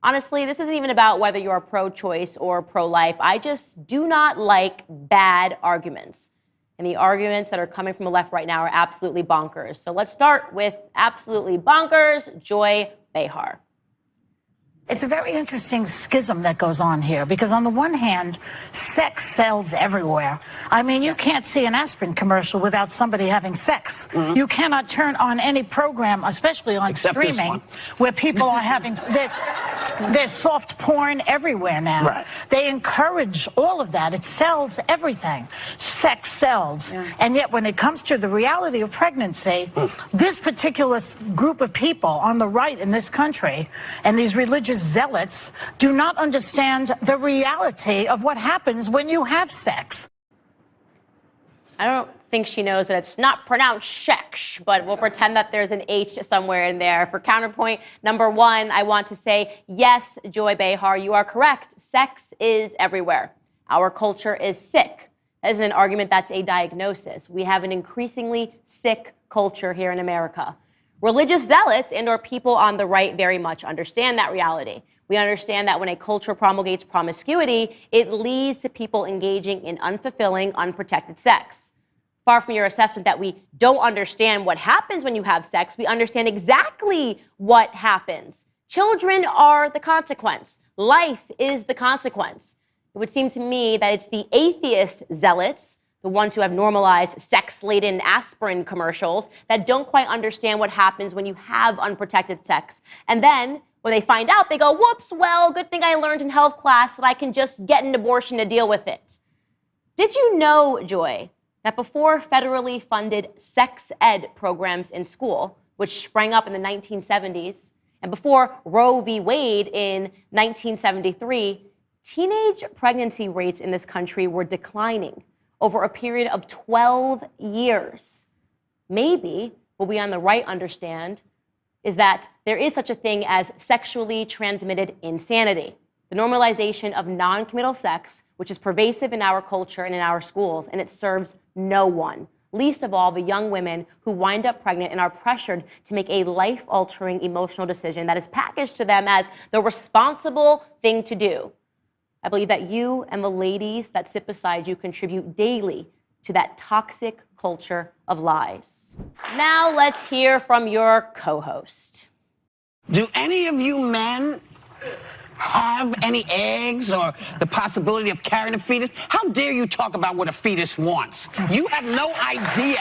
Honestly, this isn't even about whether you're pro-choice or pro-life. I just do not like bad arguments. And the arguments that are coming from the left right now are absolutely bonkers. So let's start with absolutely bonkers, Joy Behar. It's a very interesting schism that goes on here because on the one hand, sex sells everywhere. I mean, you can't see an aspirin commercial without somebody having sex. Mm-hmm. You cannot turn on any program, especially on streaming, where people are having there's soft porn everywhere now. Right. They encourage all of that. It sells everything. Sex sells. Yeah. And yet when it comes to the reality of pregnancy, this particular group of people on the right in this country and these religious zealots do not understand the reality of what happens when you have sex. I don't think she knows that it's not pronounced sex, but we'll pretend that there's an H somewhere in there. For counterpoint number one, I want to say, yes, Joy Behar, you are correct. Sex is everywhere. Our culture is sick. That isn't an argument, that's a diagnosis. We have an increasingly sick culture here in America. Religious zealots and or people on the right very much understand that reality. We understand that when a culture promulgates promiscuity, it leads to people engaging in unfulfilling, unprotected sex. Far from your assessment that we don't understand what happens when you have sex, we understand exactly what happens. Children are the consequence. Life is the consequence. It would seem to me that it's the atheist zealots, the ones who have normalized sex-laden aspirin commercials, that don't quite understand what happens when you have unprotected sex. And then, when they find out, they go, whoops, well, good thing I learned in health class that I can just get an abortion to deal with it. Did you know, Joy, that before federally funded sex ed programs in school, which sprang up in the 1970s, and before Roe v. Wade in 1973, teenage pregnancy rates in this country were declining over a period of 12 years. Maybe what we on the right understand is that there is such a thing as sexually transmitted insanity, the normalization of non-committal sex, which is pervasive in our culture and in our schools, and it serves no one, least of all the young women who wind up pregnant and are pressured to make a life-altering emotional decision that is packaged to them as the responsible thing to do. I believe that you and the ladies that sit beside you contribute daily to that toxic culture of lies. Now let's hear from your co-host. Do any of you men have any eggs or the possibility of carrying a fetus? How dare you talk about what a fetus wants? You have no idea.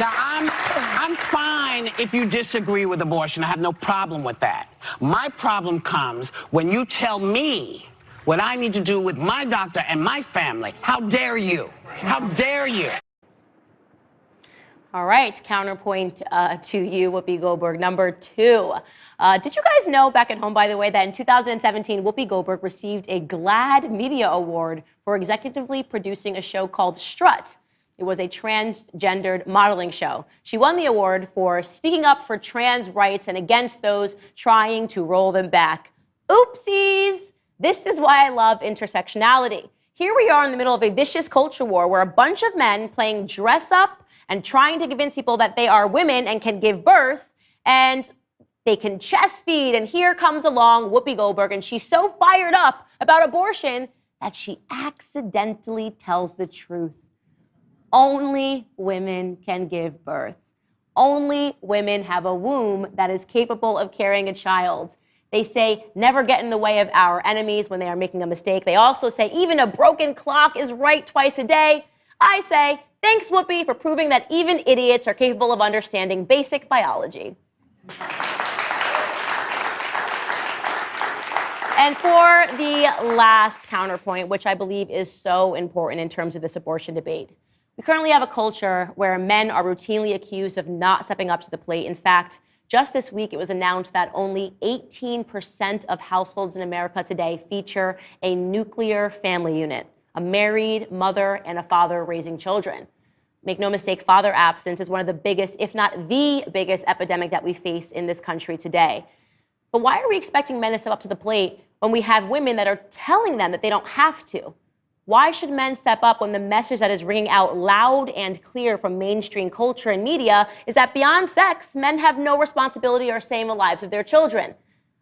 Now, I'm fine if you disagree with abortion. I have no problem with that. My problem comes when you tell me what I need to do with my doctor and my family. How dare you? How dare you? All right, counterpoint to you, Whoopi Goldberg. Number two, did you guys know back at home, by the way, that in 2017, Whoopi Goldberg received a GLAAD Media Award for executively producing a show called Strut? It was a transgendered modeling show. She won the award for speaking up for trans rights and against those trying to roll them back. Oopsies! This is why I love intersectionality. Here we are in the middle of a vicious culture war where a bunch of men playing dress up and trying to convince people that they are women and can give birth and they can chest feed. And here comes along Whoopi Goldberg, and she's so fired up about abortion that she accidentally tells the truth. Only women can give birth. Only women have a womb that is capable of carrying a child. They say, never get in the way of our enemies when they are making a mistake. They also say, even a broken clock is right twice a day. I say, thanks, Whoopi, for proving that even idiots are capable of understanding basic biology. And for the last counterpoint, which I believe is so important in terms of this abortion debate, we currently have a culture where men are routinely accused of not stepping up to the plate. In fact, just this week, it was announced that only 18% of households in America today feature a nuclear family unit, a married mother and a father raising children. Make no mistake, father absence is one of the biggest, if not the biggest epidemic that we face in this country today. But why are we expecting men to step up to the plate when we have women that are telling them that they don't have to? Why should men step up when the message that is ringing out loud and clear from mainstream culture and media is that beyond sex, men have no responsibility or say in the lives of their children?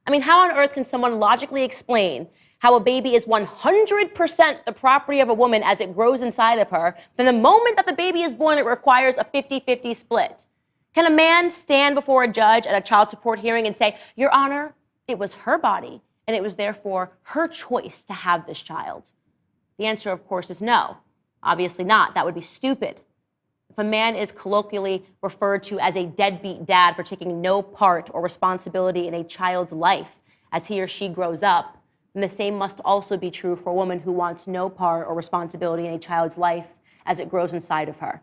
I mean, how on earth can someone logically explain how a baby is 100% the property of a woman as it grows inside of her, then the moment that the baby is born, it requires a 50-50 split? Can a man stand before a judge at a child support hearing and say, Your Honor, it was her body, and it was therefore her choice to have this child? The answer, of course, is no. Obviously not. That would be stupid. If a man is colloquially referred to as a deadbeat dad for taking no part or responsibility in a child's life as he or she grows up, then the same must also be true for a woman who wants no part or responsibility in a child's life as it grows inside of her.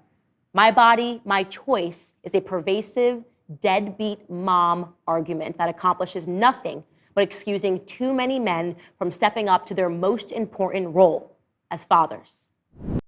My body, my choice is a pervasive, deadbeat mom argument that accomplishes nothing but excusing too many men from stepping up to their most important role as fathers.